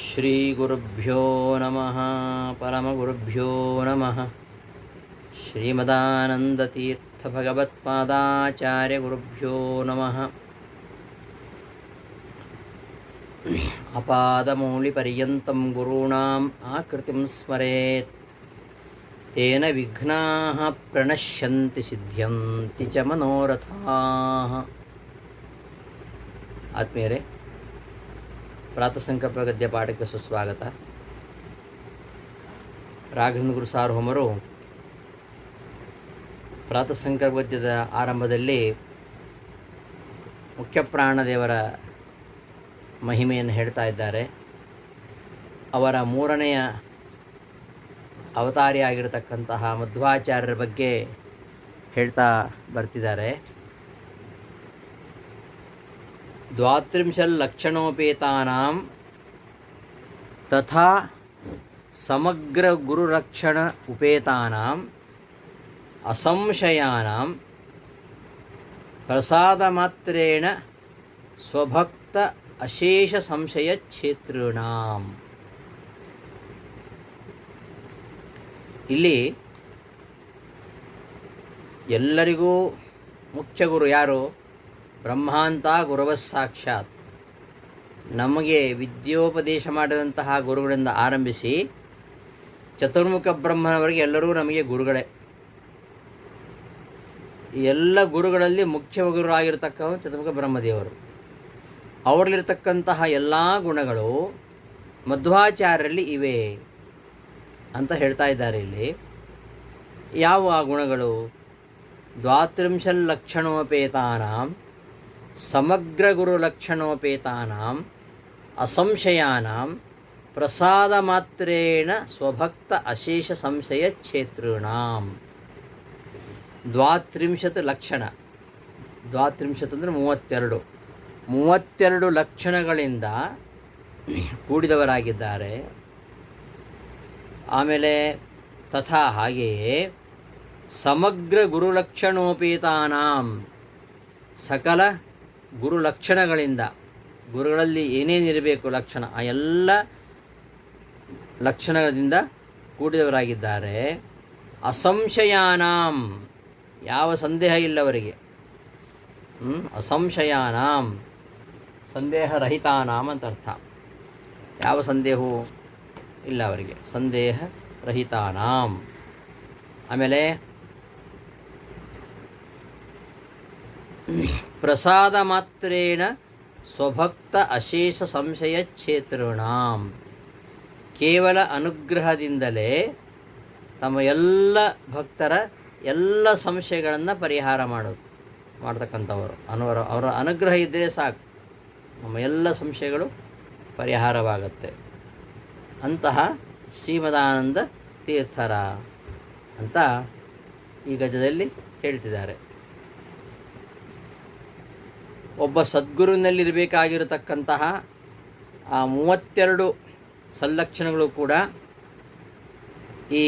ಶ್ರೀಗುರುಭ್ಯೋ ನಮಃ ಪರಮಗುರುಭ್ಯೋ ನಮಃ. ಶ್ರೀಮದಾನಂದತೀರ್ಥಭಗವತ್ಪಾದಾಚಾರ್ಯಗುರುಭ್ಯೋ ನಮಃ. ಅಪಾದಮೌಳಿಪರ್ಯಂతం ಗುರುಣಾಂ ಆಕೃತಿಂ ಸ್ಮರೇತ್ ತೇನ ವಿಘ್ನಾಃ ಪ್ರಣಶ್ಯಂತಿ ಸಿದ್ಧ್ಯಂತಿ ಚ ಮನೋರಥಾಃ. ಆತ್ಮೀಯರೇ, ಪ್ರಾತಃಸಂಕಲ್ಪ ಗದ್ಯ ಪಾಠಕ್ಕೆ ಸುಸ್ವಾಗತ. ರಾಘವೇಂದ್ರ ಗುರು ಸಾರ್ವಭೌಮರು ಪ್ರಾತಃಸಂಕಲ್ಪ ಗದ್ಯದ ಆರಂಭದಲ್ಲಿ ಮುಖ್ಯಪ್ರಾಣದೇವರ ಮಹಿಮೆಯನ್ನು ಹೇಳ್ತಾ ಇದ್ದಾರೆ. ಅವರ ಮೂರನೆಯ ಅವತಾರಿಯಾಗಿರತಕ್ಕಂತಹ ಮಧ್ವಾಚಾರ್ಯರ ಬಗ್ಗೆ ಹೇಳ್ತಾ ಬರ್ತಿದ್ದಾರೆ. ದ್ವಾತ್ರಿಂಶಲ್ಲಕ್ಷಣೋಪೇತಾನಾಂ ತಥಾ ಸಮಗ್ರ ಗುರುರಕ್ಷಣ ಉಪೇತಾನಾಂ ಅಸಂಶಯಾನಾಂ ಪ್ರಸಾದಮಾತ್ರೇಣ ಸ್ವಭಕ್ತ ಅಶೇಷ ಸಂಶಯ ಕ್ಷೇತೃಣಾಂ. ಇಲ್ಲಿ ಎಲ್ಲರಿಗೂ ಮುಖ್ಯ ಗುರು ಯಾರು? ಬ್ರಹ್ಮಾಂತ ಗುರವಃ ಸಾಕ್ಷಾತ್. ನಮಗೆ ವಿದ್ಯೋಪದೇಶ ಮಾಡಿದಂತಹ ಗುರುಗಳಿಂದ ಆರಂಭಿಸಿ ಚತುರ್ಮುಖ ಬ್ರಹ್ಮನವರೆಗೆ ಎಲ್ಲರೂ ನಮಗೆ ಗುರುಗಳೇ. ಎಲ್ಲ ಗುರುಗಳಲ್ಲಿ ಮುಖ್ಯ ಗುರುವಾಗಿರತಕ್ಕವರು ಚತುರ್ಮುಖ ಬ್ರಹ್ಮದೇವರು. ಅವರಲ್ಲಿರ್ತಕ್ಕಂತಹ ಎಲ್ಲ ಗುಣಗಳು ಮಧ್ವಾಚಾರ್ಯರಲ್ಲಿ ಇವೆ ಅಂತ ಹೇಳ್ತಾ ಇದ್ದಾರೆ. ಇಲ್ಲಿ ಯಾವ ಆ ಗುಣಗಳು? ದ್ವಾತ್ರಿಂಶಲ್ಲಕ್ಷಣೋಪೇತಾನಾಂ ಸಮಗ್ರ ಗುರುಲಕ್ಷಣೋಪೇತಾನಾಂ ಅಸಂಶಯಾನಾಂ ಪ್ರಸಾದಮಾತ್ರೇಣ ಸ್ವಭಕ್ತ ಅಶೇಷ ಸಂಶಯ ಕ್ಷೇತೃಣಾಂ. ದ್ವಾತ್ರಿಂಶತ್ ಲಕ್ಷಣ, ದ್ವಾತ್ರಿಂಶತ್ ಅಂದರೆ 32 ಲಕ್ಷಣಗಳಿಂದ ಕೂಡಿದವರಾಗಿದ್ದಾರೆ. ಆಮೇಲೆ ತಥಾ ಹಾಗೆಯೇ ಸಮಗ್ರ ಗುರುಲಕ್ಷಣೋಪೇತಾನಾಂ ಸಕಲ ಗುರುಲಕ್ಷಣಗಳಿಂದ, ಗುರುಗಳಲ್ಲಿ ಏನೇನಿರಬೇಕು ಲಕ್ಷಣ, ಆ ಎಲ್ಲ ಲಕ್ಷಣಗಳಿಂದ ಕೂಡಿದವರಾಗಿದ್ದಾರೆ. ಅಸಂಶಯಾನಾಂ, ಯಾವ ಸಂದೇಹ ಇಲ್ಲ ಅವರಿಗೆ. ಅಸಂಶಯಾನಾಂ, ಸಂದೇಹರಹಿತಾನಾಂ ಅಂತ ಅರ್ಥ. ಯಾವ ಸಂದೇಹವೂ ಇಲ್ಲ ಅವರಿಗೆ, ಸಂದೇಹರಹಿತಾನಾಂ. ಆಮೇಲೆ ಪ್ರಸಾದ ಮಾತ್ರೇಣ ಸ್ವಭಕ್ತ ಅಶೇಷ ಸಂಶಯ ಕ್ಷೇತೃಣಾಂ. ಕೇವಲ ಅನುಗ್ರಹದಿಂದಲೇ ತಮ್ಮ ಎಲ್ಲ ಭಕ್ತರ ಎಲ್ಲ ಸಂಶಯಗಳನ್ನು ಪರಿಹಾರ ಮಾಡ್ತಕ್ಕಂಥವರು. ಅವರ ಅನುಗ್ರಹ ಇದ್ದರೆ ಸಾಕು, ನಮ್ಮ ಎಲ್ಲ ಸಂಶಯಗಳು ಪರಿಹಾರವಾಗುತ್ತೆ. ಅಂತಹ ಶ್ರೀಮದಾನಂದ ತೀರ್ಥರ ಅಂತ ಈ ಗದ್ಯದಲ್ಲಿ ಹೇಳ್ತಿದ್ದಾರೆ. ಒಬ್ಬ ಸದ್ಗುರುವಿನಲ್ಲಿರಬೇಕಾಗಿರತಕ್ಕಂತಹ ಆ 32 ಸಲ್ಲಕ್ಷಣಗಳು ಕೂಡ ಈ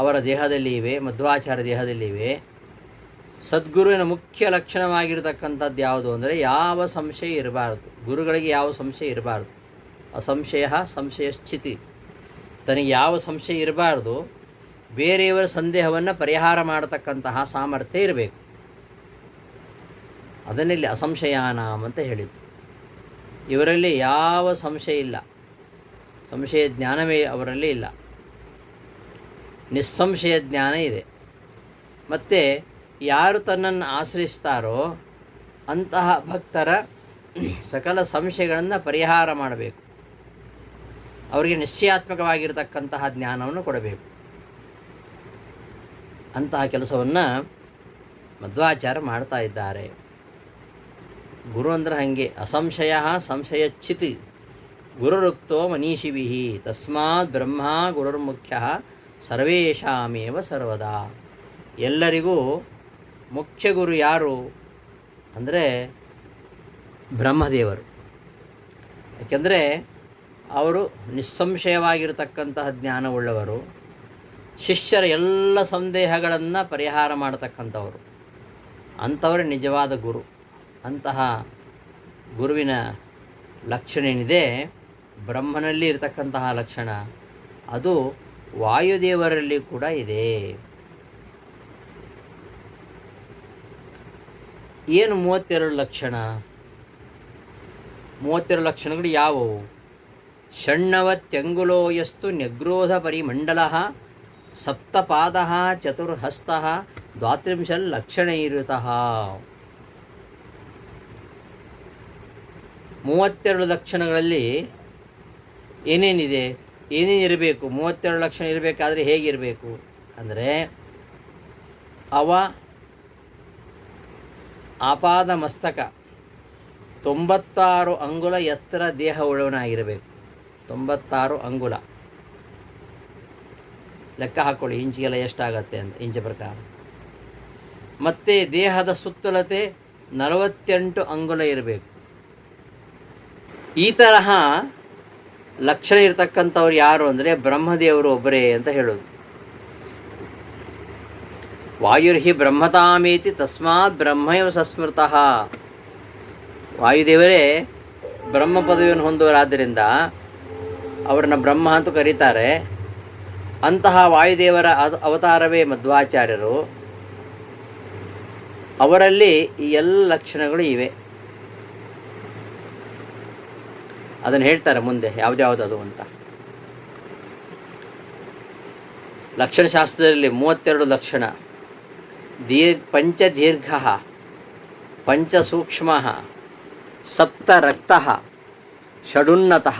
ಅವರ ದೇಹದಲ್ಲಿ ಇವೆ, ಮಧ್ವಾಚಾರ್ಯ ದೇಹದಲ್ಲಿ ಇವೆ. ಸದ್ಗುರುವಿನ ಮುಖ್ಯ ಲಕ್ಷಣವಾಗಿರತಕ್ಕಂಥದ್ದು ಯಾವುದು ಅಂದರೆ ಯಾವ ಸಂಶಯ ಇರಬಾರದು. ಗುರುಗಳಿಗೆ ಯಾವ ಸಂಶಯ ಇರಬಾರ್ದು. ಅಸಂಶಯ ಸಂಶಯ ಸ್ಥಿತಿ. ತನಗೆ ಯಾವ ಸಂಶಯ ಇರಬಾರ್ದು. ಬೇರೆಯವರ ಸಂದೇಹವನ್ನು ಪರಿಹಾರ ಮಾಡತಕ್ಕಂತಹ ಸಾಮರ್ಥ್ಯ ಇರಬೇಕು. ಅದನ್ನಲ್ಲಿ ಅಸಂಶಯಾನಾಂ ಅಂತ ಹೇಳಿದ್ದು. ಇವರಲ್ಲಿ ಯಾವ ಸಂಶಯ ಇಲ್ಲ, ಸಂಶಯ ಜ್ಞಾನವೇ ಅವರಲ್ಲಿ ಇಲ್ಲ, ನಿಸ್ಸಂಶಯ ಜ್ಞಾನ ಇದೆ. ಮತ್ತು ಯಾರು ತನ್ನನ್ನು ಆಶ್ರಯಿಸ್ತಾರೋ ಅಂತಹ ಭಕ್ತರ ಸಕಲ ಸಂಶಯಗಳನ್ನು ಪರಿಹಾರ ಮಾಡಬೇಕು. ಅವರಿಗೆ ನಿಶ್ಚಯಾತ್ಮಕವಾಗಿರತಕ್ಕಂತಹ ಜ್ಞಾನವನ್ನು ಕೊಡಬೇಕು. ಅಂತಹ ಕೆಲಸವನ್ನು ಮಧ್ವಾಚಾರ್ಯ ಮಾಡ್ತಾ ಇದ್ದಾರೆ. ಗುರು ಅಂದರೆ ಹಾಗೆ, ಅಸಂಶಯ ಸಂಶಯಚ್ಛಿತಿ ಗುರುರುಕ್ತೋ ಮನೀಷಿಭಿ ತಸ್ಮಾತ್ ಬ್ರಹ್ಮ ಗುರುರ್ಮುಖ್ಯ ಸರ್ವೇಷಾಮೇವ ಸರ್ವದಾ. ಎಲ್ಲರಿಗೂ ಮುಖ್ಯ ಗುರು ಯಾರು ಅಂದರೆ ಬ್ರಹ್ಮದೇವರು. ಯಾಕೆಂದರೆ ಅವರು ನಿಸ್ಸಂಶಯವಾಗಿರತಕ್ಕಂತಹ ಜ್ಞಾನವುಳ್ಳವರು. ಶಿಷ್ಯರ ಎಲ್ಲ ಸಂದೇಹಗಳನ್ನು ಪರಿಹಾರ ಮಾಡತಕ್ಕಂಥವರು. ಅಂಥವರೇ ನಿಜವಾದ ಗುರು. ಅಂತಹ ಗುರುವಿನ ಲಕ್ಷಣ ಏನಿದೆ ಬ್ರಹ್ಮನಲ್ಲಿ ಇರತಕ್ಕಂತಹ ಲಕ್ಷಣ ಅದು ವಾಯುದೇವರಲ್ಲಿ ಕೂಡ ಇದೆ. ಏನು 32 ಲಕ್ಷಣ? 32 ಲಕ್ಷಣಗಳು ಯಾವುವು? ಷಣ್ಣವತ್ಯಂಗುಲೋ ಯಸ್ತು ನ್ಯಗ್ರೋಧ ಪರಿಮಂಡಲ ಸಪ್ತಪಾದ ಚತುರ್ಹಸ್ತ ದ್ವಾತ್ರಿಂಶಲ್ಲಕ್ಷಣೈರುತಃ. 32 ಲಕ್ಷಣಗಳಲ್ಲಿ ಏನೇನಿದೆ, ಏನೇನಿರಬೇಕು? 32 ಲಕ್ಷಣ ಇರಬೇಕಾದ್ರೆ ಹೇಗಿರಬೇಕು ಅಂದರೆ, ಅವ ಆಪಾದ ಮಸ್ತಕ 96 ಅಂಗುಲ ಎತ್ತರ ದೇಹ ಉಳ್ಳವನಾಗಿರಬೇಕು. 96 ಅಂಗುಲ ಲೆಕ್ಕ ಹಾಕ್ಕೊಳ್ಳಿ, ಇಂಚಿಗೆಲ್ಲ ಎಷ್ಟಾಗತ್ತೆ ಅಂತ ಇಂಚ ಪ್ರಕಾರ. ಮತ್ತು ದೇಹದ ಸುತ್ತಳತೆ 48 ಅಂಗುಲ ಇರಬೇಕು. ಈ ತರಹ ಲಕ್ಷಣ ಇರತಕ್ಕಂಥವ್ರು ಯಾರು ಅಂದರೆ ಬ್ರಹ್ಮದೇವರು ಒಬ್ಬರೇ ಅಂತ ಹೇಳೋದು. ವಾಯುರ್ಹಿ ಬ್ರಹ್ಮತಾಮೇತಿ ತಸ್ಮಾತ್ ಬ್ರಹ್ಮಯವ ಸಸ್ಮೃತಃ. ವಾಯುದೇವರೇ ಬ್ರಹ್ಮ ಪದವಿಯನ್ನು ಹೊಂದುವರಾದ್ದರಿಂದ ಅವರನ್ನು ಬ್ರಹ್ಮ ಅಂತ ಕರೀತಾರೆ. ಅಂತಹ ವಾಯುದೇವರ ಅವತಾರವೇ ಮಧ್ವಾಚಾರ್ಯರು. ಅವರಲ್ಲಿ ಈ ಎಲ್ಲ ಲಕ್ಷಣಗಳು ಇವೆ. ಅದನ್ನು ಹೇಳ್ತಾರೆ ಮುಂದೆ ಯಾವುದ್ಯಾವುದದು ಅಂತ. ಲಕ್ಷಣಶಾಸ್ತ್ರದಲ್ಲಿ 32 ಲಕ್ಷಣ. ಪಂಚದೀರ್ಘ, ಪಂಚಸೂಕ್ಷ್ಮ, ಸಪ್ತರಕ್ತ, ಷಡುನ್ನತಃ,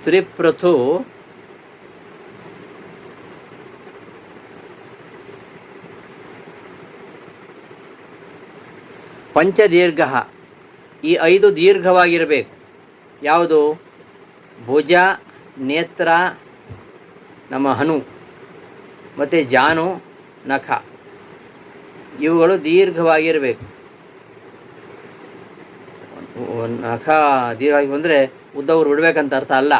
ತ್ರಿಪೃಥು, ಪಂಚದೀರ್ಘ. ಈ 5 ದೀರ್ಘವಾಗಿರಬೇಕು. ಯಾವುದು? ಭುಜ, ನೇತ್ರ, ನಮ್ಮ ಹನು ಮತ್ತು ಜಾನು, ನಖ, ಇವುಗಳು ದೀರ್ಘವಾಗಿರಬೇಕು. ನಖ ದೀರ್ಘವಾಗಿ ಬಂದರೆ ಉದ್ದವರು ಬಿಡಬೇಕಂತ ಅರ್ಥ ಅಲ್ಲ.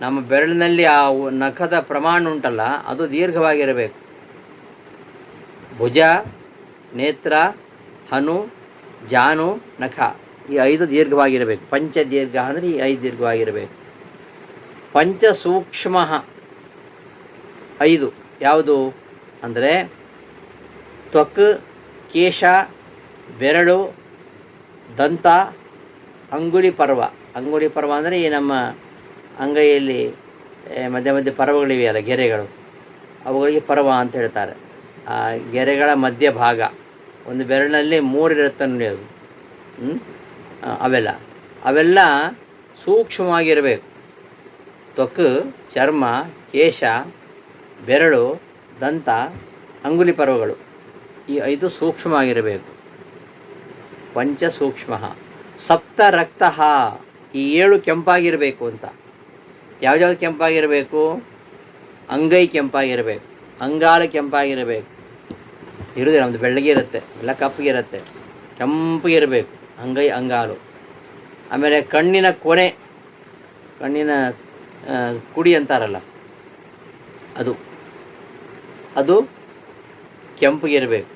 ನಮ್ಮ ಬೆರಳಿನಲ್ಲಿ ಆ ನಖದ ಪ್ರಮಾಣ ಉಂಟಲ್ಲ, ಅದು ದೀರ್ಘವಾಗಿರಬೇಕು. ಭುಜ, ನೇತ್ರ, ಹನು, ಜಾನು, ನಖ, ಈ 5 ದೀರ್ಘವಾಗಿರಬೇಕು. ಪಂಚದೀರ್ಘ ಅಂದರೆ ಈ 5 ದೀರ್ಘವಾಗಿರಬೇಕು. ಪಂಚಸೂಕ್ಷ್ಮ 5 ಯಾವುದು ಅಂದರೆ ತ್ವಕ್, ಕೇಶ, ಬೆರಳು, ದಂತ, ಅಂಗುಳಿ ಪರ್ವ. ಅಂಗುಳಿ ಪರ್ವ ಅಂದರೆ ಈ ನಮ್ಮ ಅಂಗೈಯಲ್ಲಿ ಮಧ್ಯ ಮಧ್ಯೆ ಪರ್ವಗಳಿವೆಯಲ್ಲ, ಗೆರೆಗಳು, ಅವುಗಳಿಗೆ ಪರ್ವ ಅಂತ ಹೇಳ್ತಾರೆ. ಆ ಗೆರೆಗಳ ಮಧ್ಯ ಭಾಗ, ಒಂದು ಬೆರಳಿನಲ್ಲಿ 3 ಇರುತ್ತೆ ನೋಡಿ ಅದು. ಅವೆಲ್ಲ ಸೂಕ್ಷ್ಮವಾಗಿರಬೇಕು. ತ್ವಕ್, ಚರ್ಮ, ಕೇಶ, ಬೆರಳು, ದಂತ, ಅಂಗುಲಿ ಪರ್ವಗಳು, ಈ 5 ಸೂಕ್ಷ್ಮವಾಗಿರಬೇಕು. ಪಂಚಸೂಕ್ಷ್ಮ. ಸಪ್ತರಕ್ತ, ಈ 7 ಕೆಂಪಾಗಿರಬೇಕು ಅಂತ. ಯಾವ್ಯಾವ್ದು ಕೆಂಪಾಗಿರಬೇಕು? ಅಂಗೈ ಕೆಂಪಾಗಿರಬೇಕು, ಅಂಗಾಲು ಕೆಂಪಾಗಿರಬೇಕು. ಇರುವುದಿಲ್ಲ, ನಮ್ಮದು ಬೆಳ್ಳಗೆ ಇರುತ್ತೆ, ಎಲ್ಲ ಕಪ್ಪಗಿರುತ್ತೆ, ಕೆಂಪಗಿರಬೇಕು ಅಂಗೈ, ಅಂಗಾಲು. ಆಮೇಲೆ ಕಣ್ಣಿನ ಕೊನೆ, ಕಣ್ಣಿನ ಕುಡಿ ಅಂತಾರಲ್ಲ, ಅದು ಕೆಂಪಗಿರಬೇಕು.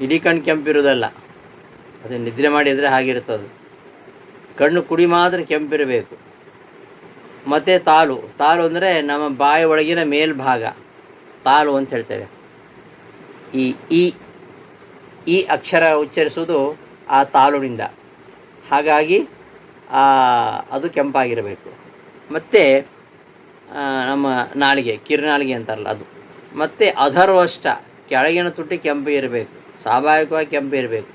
ಇಡೀ ಕಣ್ಣು ಕೆಂಪಿರೋದಲ್ಲ, ಅದು ನಿದ್ರೆ ಮಾಡಿದರೆ ಹಾಗಿರುತ್ತದು. ಕಣ್ಣು ಕುಡಿ ಮಾತ್ರ ಕೆಂಪಿರಬೇಕು. ಮತ್ತು ತಾಲು ಅಂದರೆ ನಮ್ಮ ಬಾಯಿ ಒಳಗಿನ ಮೇಲ್ಭಾಗ, ತಾಲು ಅಂತ ಹೇಳ್ತೇವೆ. ಈ ಅಕ್ಷರ ಉಚ್ಚರಿಸುವುದು ಆ ತಾಲುವಿನಿಂದ, ಹಾಗಾಗಿ ಅದು ಕೆಂಪಾಗಿರಬೇಕು. ಮತ್ತು ನಮ್ಮ ನಾಲಿಗೆ, ಕಿರುನಾಲಿಗೆ ಅಂತಾರಲ್ಲ ಅದು. ಮತ್ತು ಅಧರ್ವಷ್ಟ, ಕೆಳಗಿನ ತುಟಿ ಕೆಂಪು ಇರಬೇಕು, ಸ್ವಾಭಾವಿಕವಾಗಿ ಕೆಂಪು ಇರಬೇಕು,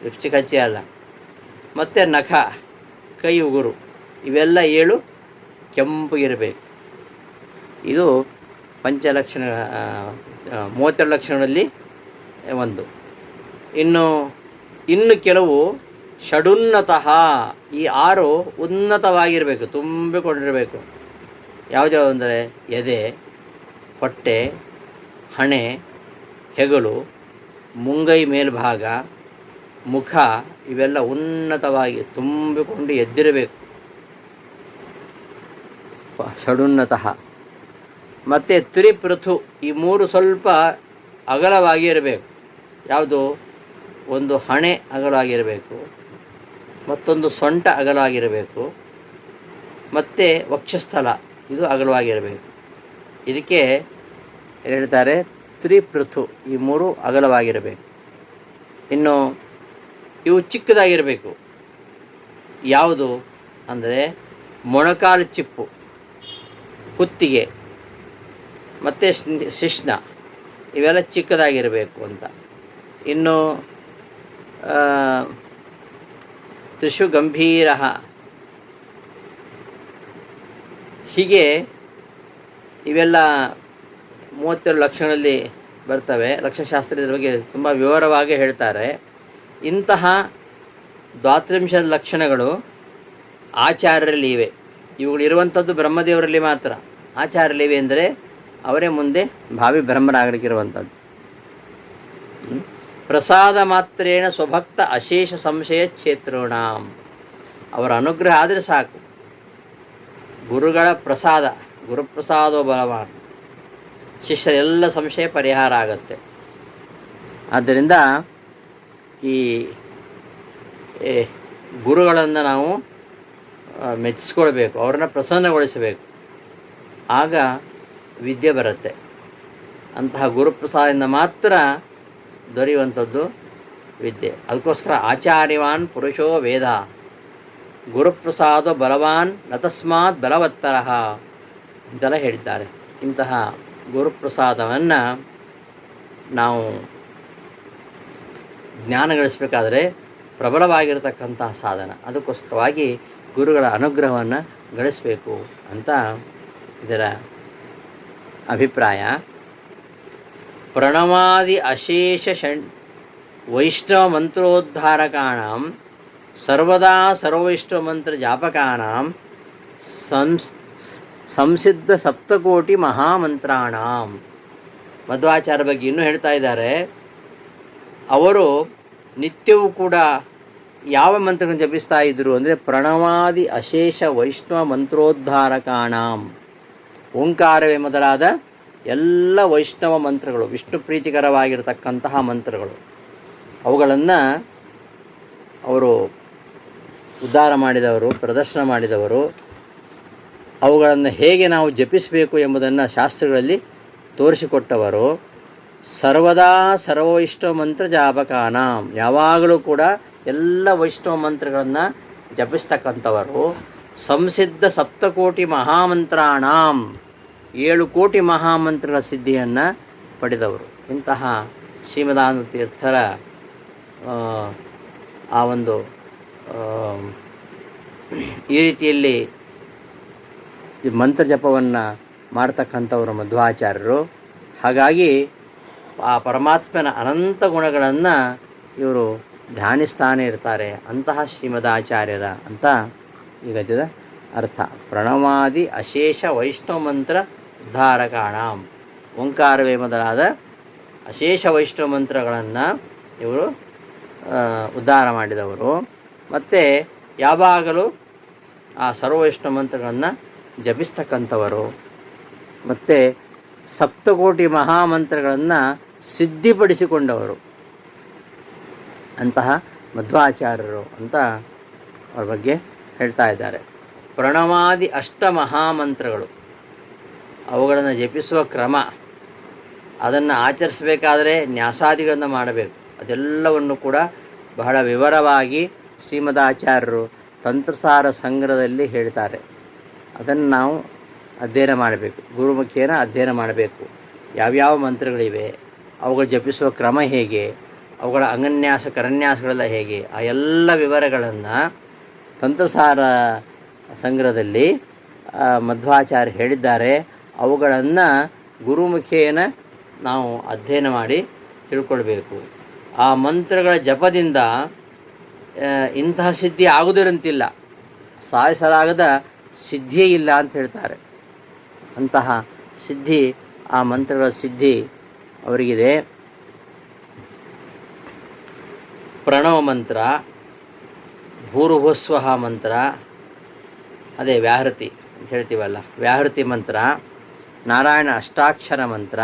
ಲಿಪ್ಸ್ಟಿಕ್ ಹಚ್ಚಿ ಅಲ್ಲ. ಮತ್ತು ನಖ, ಕೈ ಉಗುರು, ಇವೆಲ್ಲ 7 ಕೆಂಪಗಿರಬೇಕು. ಇದು ಪಂಚಲಕ್ಷಣ, 32 ಲಕ್ಷಣಗಳಲ್ಲಿ ಒಂದು. ಇನ್ನು ಕೆಲವು ಷಡುನ್ನತಃ, ಈ 6 ಉನ್ನತವಾಗಿರಬೇಕು, ತುಂಬಿಕೊಂಡಿರಬೇಕು. ಯಾವುದ್ಯಾವುದು ಅಂದರೆ ಎದೆ, ಹೊಟ್ಟೆ, ಹಣೆ, ಹೆಗಲು, ಮುಂಗೈ ಮೇಲ್ಭಾಗ, ಮುಖ, ಇವೆಲ್ಲ ಉನ್ನತವಾಗಿ ತುಂಬಿಕೊಂಡು ಎದ್ದಿರಬೇಕು. ಷಡುನ್ನತಃ. ಮತ್ತು ತ್ರಿಪೃಥು, ಈ 3 ಸ್ವಲ್ಪ ಅಗಲವಾಗಿ ಇರಬೇಕು. ಯಾವುದು? ಒಂದು ಹಣೆ ಅಗಲವಾಗಿರಬೇಕು, ಮತ್ತೊಂದು ಸೊಂಟ ಅಗಲವಾಗಿರಬೇಕು, ಮತ್ತು ವಕ್ಷಸ್ಥಲ ಇದು ಅಗಲವಾಗಿರಬೇಕು. ಇದಕ್ಕೆ ಹೇಳ್ತಾರೆ ತ್ರಿಪೃಥು, ಈ ಮೂರು ಅಗಲವಾಗಿರಬೇಕು. ಇನ್ನು ಇವು ಚಿಕ್ಕದಾಗಿರಬೇಕು. ಯಾವುದು ಅಂದರೆ ಮೊಣಕಾಲು ಚಿಪ್ಪು, ಕುತ್ತಿಗೆ ಮತ್ತು ಶಿಶ್ನ ಇವೆಲ್ಲ ಚಿಕ್ಕದಾಗಿರಬೇಕು ಅಂತ. ಇನ್ನು ತ್ರಿಷು ಗಂಭೀರ, ಹೀಗೆ ಇವೆಲ್ಲ 32 ಲಕ್ಷಣದಲ್ಲಿ ಬರ್ತವೆ. ಲಕ್ಷಶಾಸ್ತ್ರ ಇದ್ರ ಬಗ್ಗೆ ತುಂಬ ವಿವರವಾಗಿ ಹೇಳ್ತಾರೆ. ಇಂತಹ 32 ಲಕ್ಷಣಗಳು ಆಚಾರ್ಯರಲ್ಲಿ ಇವೆ. ಇವುಗಳಿರುವಂಥದ್ದು ಬ್ರಹ್ಮದೇವರಲ್ಲಿ ಮಾತ್ರ. ಆಚಾರ್ಯರಲ್ಲಿವೆ ಅಂದರೆ ಅವರೇ ಮುಂದೆ ಭಾವಿ ಬ್ರಹ್ಮರಾಗಲಿಕ್ಕಿರುವಂಥದ್ದು. ಪ್ರಸಾದ ಮಾತ್ರೇಣ ಸ್ವಭಕ್ತ ಅಶೇಷ ಸಂಶಯ ಕ್ಷೇತ್ರೋಣಾಂ. ಅವರ ಅನುಗ್ರಹ ಆದರೆ ಸಾಕು. ಗುರುಗಳ ಪ್ರಸಾದ, ಗುರುಪ್ರಸಾದೋ ಬಲವಾನ್, ಶಿಷ್ಯರ ಎಲ್ಲ ಸಂಶಯ ಪರಿಹಾರ ಆಗುತ್ತೆ. ಆದ್ದರಿಂದ ಈ ಗುರುಗಳನ್ನು ನಾವು ಮೆಚ್ಚಿಸ್ಕೊಳ್ಬೇಕು, ಅವ್ರನ್ನ ಪ್ರಸನ್ನಗೊಳಿಸಬೇಕು. ಆಗ ವಿದ್ಯೆ ಬರುತ್ತೆ. ಅಂತಹ ಗುರುಪ್ರಸಾದದಿಂದ ಮಾತ್ರ ದೊರೆಯುವಂಥದ್ದು ವಿದ್ಯೆ. ಅದಕ್ಕೋಸ್ಕರ ಆಚಾರ್ಯವಾನ್ ಪುರುಷೋ ವೇದ, ಗುರುಪ್ರಸಾದ ಬಲವಾನ್ ನತಸ್ಮಾತ್ ಬಲವತ್ತರಃ ಅಂತೆಲ್ಲ ಹೇಳಿದ್ದಾರೆ. ಇಂತಹ ಗುರುಪ್ರಸಾದವನ್ನು ನಾವು ಜ್ಞಾನ ಗಳಿಸಬೇಕಾದ್ರೆ ಪ್ರಬಲವಾಗಿರತಕ್ಕಂತಹ ಸಾಧನ. ಅದಕ್ಕೋಸ್ಕರವಾಗಿ ಗುರುಗಳ ಅನುಗ್ರಹವನ್ನು ಗಳಿಸಬೇಕು ಅಂತ ಇದರ ಅಭಿಪ್ರಾಯ. ಪ್ರಣವಾದಿ ಅಶೇಷ ವೈಷ್ಣವ ಮಂತ್ರೋದ್ಧಾರಕಾಣಾಂ ಸರ್ವದಾ ಸರ್ವವೈಷ್ಣವ ಮಂತ್ರ ಜಾಪಕಾನಾಂ ಸಂಸಿದ್ಧ ಸಪ್ತಕೋಟಿ ಮಹಾಮಂತ್ರಾಣಾಂ. ಮಧ್ವಾಚಾರ್ಯ ಬಗ್ಗೆ ಇನ್ನೂ ಹೇಳ್ತಾ ಇದ್ದಾರೆ. ಅವರು ನಿತ್ಯವೂ ಕೂಡ ಯಾವ ಮಂತ್ರಗಳನ್ನು ಜಪಿಸ್ತಾ ಇದ್ದರು ಅಂದರೆ ಪ್ರಣವಾದಿ ಅಶೇಷ ವೈಷ್ಣವ ಮಂತ್ರೋದ್ಧಾರಕಾಣಾಂ. ಓಂಕಾರವೇ ಮೊದಲಾದ ಎಲ್ಲ ವೈಷ್ಣವ ಮಂತ್ರಗಳು, ವಿಷ್ಣು ಪ್ರೀತಿಕರವಾಗಿರತಕ್ಕಂತಹ ಮಂತ್ರಗಳು, ಅವುಗಳನ್ನು ಅವರು ಉದ್ಧಾರ ಮಾಡಿದವರು, ಪ್ರದರ್ಶನ ಮಾಡಿದವರು. ಅವುಗಳನ್ನು ಹೇಗೆ ನಾವು ಜಪಿಸಬೇಕು ಎಂಬುದನ್ನು ಶಾಸ್ತ್ರಗಳಲ್ಲಿ ತೋರಿಸಿಕೊಟ್ಟವರು. ಸರ್ವದಾ ಸರ್ವವೈಷ್ಣವ ಮಂತ್ರ ಜಾಪಕಾನಾಂ, ಯಾವಾಗಲೂ ಕೂಡ ಎಲ್ಲ ವೈಷ್ಣವ ಮಂತ್ರಗಳನ್ನು ಜಪಿಸ್ತಕ್ಕಂಥವರು. ಸಂಸಿದ್ಧ ಸಪ್ತಕೋಟಿ ಮಹಾಮಂತ್ರಾಣಾಂ, 7 ಕೋಟಿ ಮಹಾಮಂತ್ರಗಳ ಸಿದ್ಧಿಯನ್ನು ಪಡೆದವರು. ಇಂತಹ ಶ್ರೀಮದಾನಂದ ತೀರ್ಥರ ಆ ಒಂದು ಈ ರೀತಿಯಲ್ಲಿ ಮಂತ್ರ ಜಪವನ್ನು ಮಾಡ್ತಕ್ಕಂಥವರು ಮಧ್ವಾಚಾರ್ಯರು. ಹಾಗಾಗಿ ಆ ಪರಮಾತ್ಮನ ಅನಂತ ಗುಣಗಳನ್ನು ಇವರು ಧ್ಯಾನಿಸ್ತಾನೆ ಇರ್ತಾರೆ. ಅಂತಹ ಶ್ರೀಮದಾಚಾರ್ಯರ ಅಂತ ಈ ಗದ್ಯದ ಅರ್ಥ. ಪ್ರಣವಾದಿ ಅಶೇಷ ವೈಷ್ಣವ ಮಂತ್ರ ಉದ್ಧಾರಕಾಣಾಂ, ಓಂಕಾರವೇ ಮೊದಲಾದ ಅಶೇಷ ವೈಷ್ಣವ ಮಂತ್ರಗಳನ್ನು ಇವರು ಉದ್ಧಾರ ಮಾಡಿದವರು. ಮತ್ತು ಯಾವಾಗಲೂ ಆ ಸರ್ವವೈಷ್ಣವ ಮಂತ್ರಗಳನ್ನು ಜಪಿಸ್ತಕ್ಕಂಥವರು. ಮತ್ತು ಸಪ್ತಕೋಟಿ ಮಹಾಮಂತ್ರಗಳನ್ನು ಸಿದ್ಧಿಪಡಿಸಿಕೊಂಡವರು ಅಂತಹ ಮಧ್ವಾಚಾರ್ಯರು ಅಂತ ಅವ್ರ ಬಗ್ಗೆ ಹೇಳ್ತಾ ಇದ್ದಾರೆ. ಪ್ರಣವಾದಿ ಅಷ್ಟ ಮಹಾಮಂತ್ರಗಳು, ಅವುಗಳನ್ನು ಜಪಿಸುವ ಕ್ರಮ, ಅದನ್ನು ಆಚರಿಸಬೇಕಾದರೆ ನ್ಯಾಸಾದಿಗಳನ್ನು ಮಾಡಬೇಕು. ಅದೆಲ್ಲವನ್ನು ಕೂಡ ಬಹಳ ವಿವರವಾಗಿ ಶ್ರೀಮದಾಚಾರ್ಯರು ತಂತ್ರಸಾರ ಸಂಗ್ರಹದಲ್ಲಿ ಹೇಳ್ತಾರೆ. ಅದನ್ನು ನಾವು ಅಧ್ಯಯನ ಮಾಡಬೇಕು, ಗುರುಮುಖೇನ ಅಧ್ಯಯನ ಮಾಡಬೇಕು. ಯಾವ್ಯಾವ ಮಂತ್ರಗಳಿವೆ, ಅವುಗಳು ಜಪಿಸುವ ಕ್ರಮ ಹೇಗೆ, ಅವುಗಳ ಅಂಗನ್ಯಾಸ ಕರನ್ಯಾಸಗಳೆಲ್ಲ ಹೇಗೆ, ಆ ಎಲ್ಲ ವಿವರಗಳನ್ನು ತಂತ್ರಸಾರ ಸಂಗ್ರಹದಲ್ಲಿ ಮಧ್ವಾಚಾರ್ಯ ಹೇಳಿದ್ದಾರೆ. ಅವುಗಳನ್ನು ಗುರುಮುಖೇನ ನಾವು ಅಧ್ಯಯನ ಮಾಡಿ ತಿಳ್ಕೊಳ್ಬೇಕು. ಆ ಮಂತ್ರಗಳ ಜಪದಿಂದ ಇಂತಹ ಸಿದ್ಧಿ ಆಗುವುದರಂತಿಲ್ಲ, ಸಾಧಿಸಲಾಗದ ಸಿದ್ಧಿಯೇ ಇಲ್ಲ ಅಂತ ಹೇಳ್ತಾರೆ. ಅಂತಹ ಸಿದ್ಧಿ, ಆ ಮಂತ್ರಗಳ ಸಿದ್ಧಿ ಅವರಿಗಿದೆ. ಪ್ರಣವ ಮಂತ್ರ, ಭೂರ್ಭುವಸ್ವಃ ಮಂತ್ರ, ಅದೇ ವ್ಯಾಹೃತಿ ಅಂತ ಹೇಳ್ತೀವಲ್ಲ, ವ್ಯಾಹೃತಿ ಮಂತ್ರ, ನಾರಾಯಣ ಅಷ್ಟಾಕ್ಷರ ಮಂತ್ರ,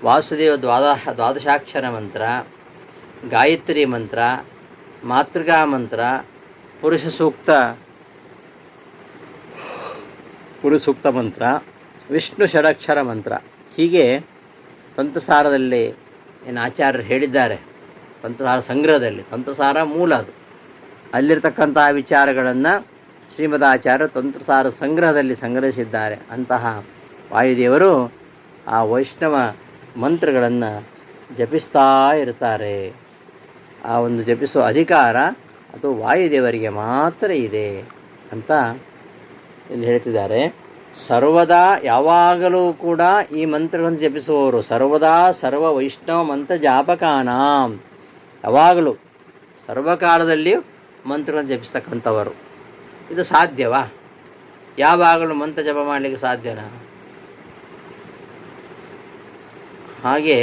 ವಾಸುದೇವ ದ್ವಾದಶಾಕ್ಷರ ಮಂತ್ರ, ಗಾಯತ್ರಿ ಮಂತ್ರ, ಮಾತೃಗಾ ಮಂತ್ರ, ಪುರುಷ ಸೂಕ್ತ ಮಂತ್ರ, ವಿಷ್ಣು ಷಡಕ್ಷರ ಮಂತ್ರ. ಹೀಗೆ ತಂತ್ರಸಾರದಲ್ಲಿ ಏನು ಆಚಾರ್ಯರು ಹೇಳಿದ್ದಾರೆ, ತಂತ್ರಸಾರ ಸಂಗ್ರಹದಲ್ಲಿ, ತಂತ್ರಸಾರ ಮೂಲ ಅದು, ಅಲ್ಲಿರ್ತಕ್ಕಂತಹ ವಿಚಾರಗಳನ್ನು ಶ್ರೀಮದಾಚಾರ್ಯರು ತಂತ್ರಸಾರ ಸಂಗ್ರಹದಲ್ಲಿ ಸಂಗ್ರಹಿಸಿದ್ದಾರೆ. ಅಂತಹ ವಾಯುದೇವರು ಆ ವೈಷ್ಣವ ಮಂತ್ರಗಳನ್ನು ಜಪಿಸ್ತಾ ಇರ್ತಾರೆ. ಆ ಒಂದು ಜಪಿಸುವ ಅಧಿಕಾರ ಅದು ವಾಯುದೇವರಿಗೆ ಮಾತ್ರ ಇದೆ ಅಂತ ಇಲ್ಲಿ ಹೇಳ್ತಿದ್ದಾರೆ. ಸರ್ವದಾ ಯಾವಾಗಲೂ ಕೂಡ ಈ ಮಂತ್ರಗಳನ್ನು ಜಪಿಸುವವರು ಸರ್ವದಾ ಸರ್ವ ವೈಷ್ಣವ ಮಂತ್ರ ಜಾಪಕಾನಾಂ, ಯಾವಾಗಲೂ ಸರ್ವಕಾಲದಲ್ಲಿಯೂ ಮಂತ್ರಗಳನ್ನು ಜಪಿಸ್ತಕ್ಕಂಥವರು. ಇದು ಸಾಧ್ಯವಾ? ಯಾವಾಗಲೂ ಮಂತ್ರ ಜಪ ಮಾಡಲಿಕ್ಕೆ ಸಾಧ್ಯನಾ? ಹಾಗೆ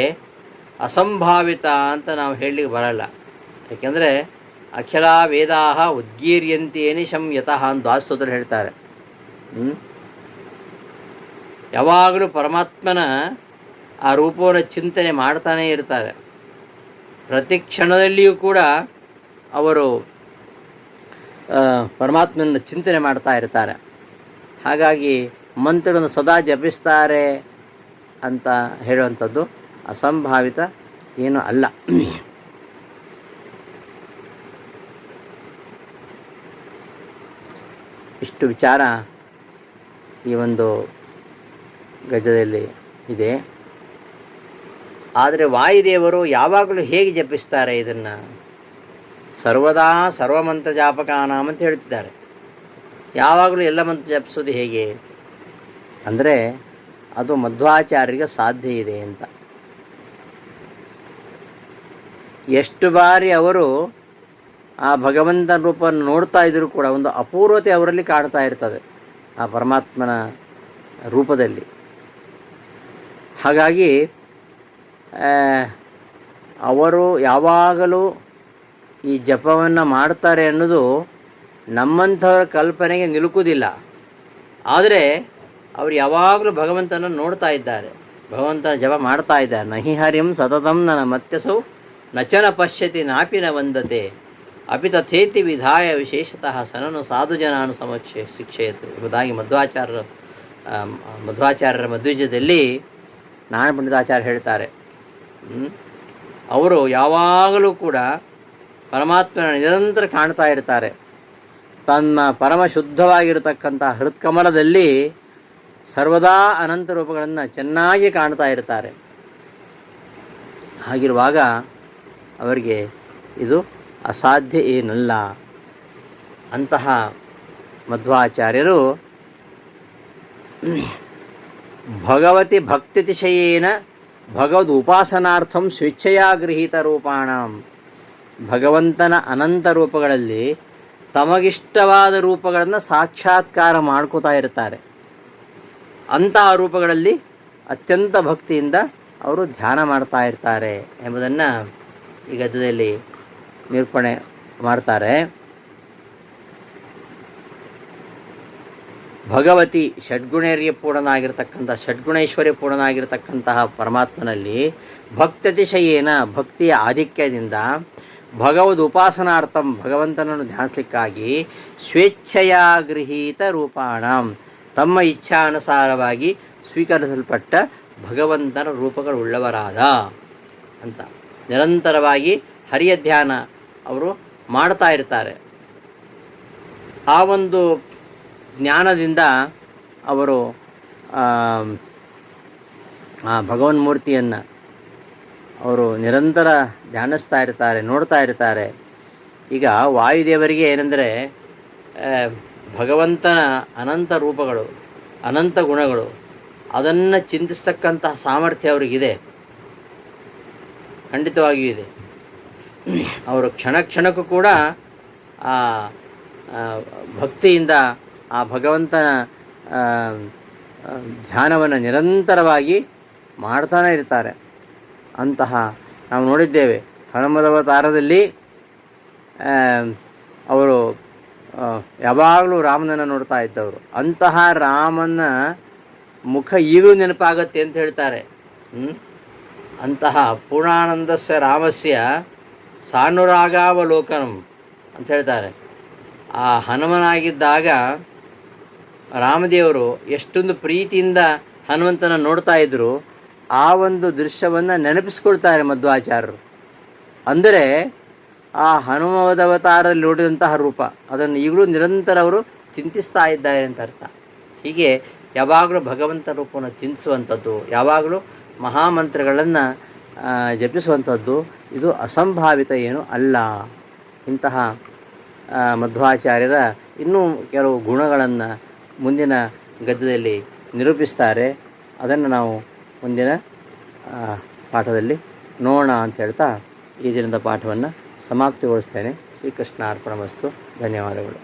ಅಸಂಭಾವಿತ ಅಂತ ನಾವು ಹೇಳಲಿಕ್ಕೆ ಬರಲ್ಲ. ಯಾಕೆಂದರೆ ಅಖಿಲ ವೇದಾಹ ಉದ್ಗೀರ್ಯಂತೇನಿ ಶಂ ಯತಃ ಅಂತ ದಾಸೋತ್ರ ಹೇಳ್ತಾರೆ. ಯಾವಾಗಲೂ ಪರಮಾತ್ಮನ ಆ ರೂಪವನ್ನು ಚಿಂತನೆ ಮಾಡ್ತಾನೇ ಇರ್ತಾರೆ. ಪ್ರತಿ ಕ್ಷಣದಲ್ಲಿಯೂ ಕೂಡ ಅವರು ಪರಮಾತ್ಮನ ಚಿಂತನೆ ಮಾಡ್ತಾ ಇರ್ತಾರೆ. ಹಾಗಾಗಿ ಮಂತ್ರಗಳನ್ನು ಸದಾ ಜಪಿಸ್ತಾರೆ ಅಂತ ಹೇಳುವಂಥದ್ದು ಅಸಂಭಾವಿತ ಏನೂ ಅಲ್ಲ. ಇಷ್ಟು ವಿಚಾರ ಈ ಒಂದು ಗದ್ಯದಲ್ಲಿ ಇದೆ. ಆದರೆ ವಾಯುದೇವರು ಯಾವಾಗಲೂ ಹೇಗೆ ಜಪಿಸ್ತಾರೆ ಇದನ್ನು? ಸರ್ವದಾ ಸರ್ವಮಂತ್ರ ಜಾಪಕಾನಾಂ ಅಂತ ಹೇಳ್ತಿದ್ದಾರೆ. ಯಾವಾಗಲೂ ಎಲ್ಲ ಮಂತ್ರ ಜಪಿಸೋದು ಹೇಗೆ ಅಂದರೆ ಅದು ಮಧ್ವಾಚಾರ್ಯರಿಗೆ ಸಾಧ್ಯ ಇದೆ ಅಂತ. ಎಷ್ಟು ಬಾರಿ ಅವರು ಆ ಭಗವಂತನ ರೂಪವನ್ನು ನೋಡ್ತಾ ಇದ್ದರೂ ಕೂಡ ಒಂದು ಅಪೂರ್ವತೆ ಅವರಲ್ಲಿ ಕಾಡ್ತಾ ಇರ್ತದೆ ಆ ಪರಮಾತ್ಮನ ರೂಪದಲ್ಲಿ. ಹಾಗಾಗಿ ಅವರು ಯಾವಾಗಲೂ ಈ ಜಪವನ್ನು ಮಾಡ್ತಾರೆ ಅನ್ನೋದು ನಮ್ಮಂಥವರ ಕಲ್ಪನೆಗೆ ನಿಲುಕುವುದಿಲ್ಲ. ಆದರೆ ಅವರು ಯಾವಾಗಲೂ ಭಗವಂತನನ್ನು ನೋಡ್ತಾ ಇದ್ದಾರೆ, ಭಗವಂತನ ಜಪ ಮಾಡ್ತಾ ಇದ್ದಾರೆ. ನಹಿ ಹರಿಂ ಸತತಂ ನನ್ನ ಮತ್ಯಸೌ ನಚನ ಪಶ್ಯತಿ ನಾಪಿನ ವಂದತೆ ಅಪಿ ತಥೇತಿ ವಿಧಾಯ ವಿಶೇಷತಃ ಸನನು ಸಾಧು ಜನಾನು ಸಮಕ್ಷೆ ಶಿಕ್ಷೆಯತು ಎಂಬುದಾಗಿ ಮಧ್ವಾಚಾರ್ಯರ ಮಧ್ವಿಜದಲ್ಲಿ ನಾರಾಯಣ ಪಂಡಿತಾಚಾರ್ಯ ಹೇಳ್ತಾರೆ. ಅವರು ಯಾವಾಗಲೂ ಕೂಡ ಪರಮಾತ್ಮನ ನಿರಂತರ ಕಾಣ್ತಾ ಇರ್ತಾರೆ. ತನ್ನ ಪರಮ ಶುದ್ಧವಾಗಿರತಕ್ಕಂಥ ಹೃತ್ಕಮಲದಲ್ಲಿ ಸರ್ವದಾ ಅನಂತ ರೂಪಗಳನ್ನು ಚೆನ್ನಾಗಿ ಕಾಣ್ತಾ ಇರ್ತಾರೆ. ಹಾಗಿರುವಾಗ ಅವರಿಗೆ ಇದು ಅಸಾಧ್ಯ ಏನಲ್ಲ. ಅಂತಹ ಮಧ್ವಾಚಾರ್ಯರು ಭಗವತಿ ಭಕ್ತಿತಿಶಯೇನ ಭಗವದ್ ಉಪಾಸನಾರ್ಥಂ ಸ್ವೇಚ್ಛೆಯಾ ಗೃಹೀತ ರೂಪಾಣಂ, ಭಗವಂತನ ಅನಂತ ರೂಪಗಳಲ್ಲಿ ತಮಗಿಷ್ಟವಾದ ರೂಪಗಳನ್ನು ಸಾಕ್ಷಾತ್ಕಾರ ಮಾಡ್ಕೋತಾ ಇರ್ತಾರೆ. ಅಂತಹ ರೂಪಗಳಲ್ಲಿ ಅತ್ಯಂತ ಭಕ್ತಿಯಿಂದ ಅವರು ಧ್ಯಾನ ಮಾಡ್ತಾ ಇರ್ತಾರೆ ಎಂಬುದನ್ನು ಈ ಗದ್ಯದಲ್ಲಿ ನಿರೂಪಣೆ ಮಾಡ್ತಾರೆ. ಭಗವತಿ ಷಡ್ಗುಣೈರ್ಯ ಪೂರ್ಣನಾಗಿರ್ತಕ್ಕಂಥ ಷಡ್ಗುಣೈಶ್ವರ್ಯ ಪೂರ್ಣನಾಗಿರ್ತಕ್ಕಂತಹ ಪರಮಾತ್ಮನಲ್ಲಿ ಭಕ್ತತಿಶಯೇನ ಭಕ್ತಿಯ ಆಧಿಕ್ಯದಿಂದ ಭಗವದ್ ಉಪಾಸನಾರ್ಥಂ ಭಗವಂತನನ್ನು ಧ್ಯಾನಿಸಲಿಕ್ಕಾಗಿ ಸ್ವೇಚ್ಛೆಯ ಗೃಹೀತ ರೂಪಾಣಂ ತಮ್ಮ ಇಚ್ಛಾನುಸಾರವಾಗಿ ಸ್ವೀಕರಿಸಲ್ಪಟ್ಟ ಭಗವಂತನ ರೂಪಗಳುಳ್ಳವರಾದ ಅಂತ ನಿರಂತರವಾಗಿ ಹರಿಯ ಧ್ಯಾನ ಅವರು ಮಾಡ್ತಾ ಇರ್ತಾರೆ. ಆ ಒಂದು ಜ್ಞಾನದಿಂದ ಅವರು ಆ ಭಗವನ್ಮೂರ್ತಿಯನ್ನು ಅವರು ನಿರಂತರ ಧ್ಯಾನಿಸ್ತಾ ಇರ್ತಾರೆ, ನೋಡ್ತಾ ಇರ್ತಾರೆ. ಈಗ ವಾಯುದೇವರಿಗೆ ಏನೆಂದರೆ ಭಗವಂತನ ಅನಂತ ರೂಪಗಳು, ಅನಂತ ಗುಣಗಳು, ಅದನ್ನು ಚಿಂತಿಸ್ತಕ್ಕಂತಹ ಸಾಮರ್ಥ್ಯ ಅವರಿಗಿದೆ, ಖಂಡಿತವಾಗಿಯೂ ಇದೆ. ಅವರು ಕ್ಷಣ ಕ್ಷಣಕ್ಕೂ ಕೂಡ ಆ ಭಕ್ತಿಯಿಂದ ಆ ಭಗವಂತನ ಧ್ಯಾನವನ್ನು ನಿರಂತರವಾಗಿ ಮಾಡ್ತಾನೆ ಇರ್ತಾರೆ. ಅಂತಹ ನಾವು ನೋಡಿದ್ದೇವೆ ಹನುಮದವತಾರದಲ್ಲಿ ಅವರು ಯಾವಾಗಲೂ ರಾಮನನ್ನು ನೋಡ್ತಾ ಇದ್ದವರು. ಅಂತಹ ರಾಮನ ಮುಖ ಈಗಲೂ ನೆನಪಾಗತ್ತೆ ಅಂತ ಹೇಳ್ತಾರೆ. ಅಂತಹ ಪೂರ್ಣಾನಂದಸ್ಯ ರಾಮಸ್ಯ ಸಾನುರಾಗಾವಲೋಕನಂ ಅಂತ ಹೇಳ್ತಾರೆ. ಆ ಹನುಮನಾಗಿದ್ದಾಗ ರಾಮದೇವರು ಎಷ್ಟೊಂದು ಪ್ರೀತಿಯಿಂದ ಹನುಮಂತನ ನೋಡ್ತಾ ಇದ್ದರು. ಆ ಒಂದು ದೃಶ್ಯವನ್ನು ನೆನಪಿಸ್ಕೊಳ್ತಾರೆ ಮಧ್ವಾಚಾರ್ಯರು. ಅಂದರೆ ಆ ಹನುಮದವತಾರದಲ್ಲಿ ನೋಡಿದಂತಹ ರೂಪ ಅದನ್ನು ಈಗಲೂ ನಿರಂತರ ಅವರು ಚಿಂತಿಸ್ತಾ ಇದ್ದಾರೆ ಅಂತ ಅರ್ಥ. ಹೀಗೆ ಯಾವಾಗಲೂ ಭಗವಂತ ರೂಪವನ್ನು ಚಿಂತಿಸುವಂಥದ್ದು, ಯಾವಾಗಲೂ ಮಹಾಮಂತ್ರಗಳನ್ನು ಜಪಿಸುವಂಥದ್ದು ಇದು ಅಸಂಭಾವಿತ ಏನು ಅಲ್ಲ. ಇಂತಹ ಮಧ್ವಾಚಾರ್ಯರ ಇನ್ನೂ ಕೆಲವು ಗುಣಗಳನ್ನು ಮುಂದಿನ ಗದ್ಯದಲ್ಲಿ ನಿರೂಪಿಸ್ತಾರೆ. ಅದನ್ನು ನಾವು ಮುಂದಿನ ಪಾಠದಲ್ಲಿ ನೋಡೋಣ ಅಂತ ಹೇಳ್ತಾ ಈ ದಿನದ ಪಾಠವನ್ನು ಸಮಾಪ್ತಿಗೊಳಿಸ್ತೇನೆ. ಶ್ರೀಕೃಷ್ಣ ಅರ್ಪಣಮಸ್ತು. ಧನ್ಯವಾದಗಳು.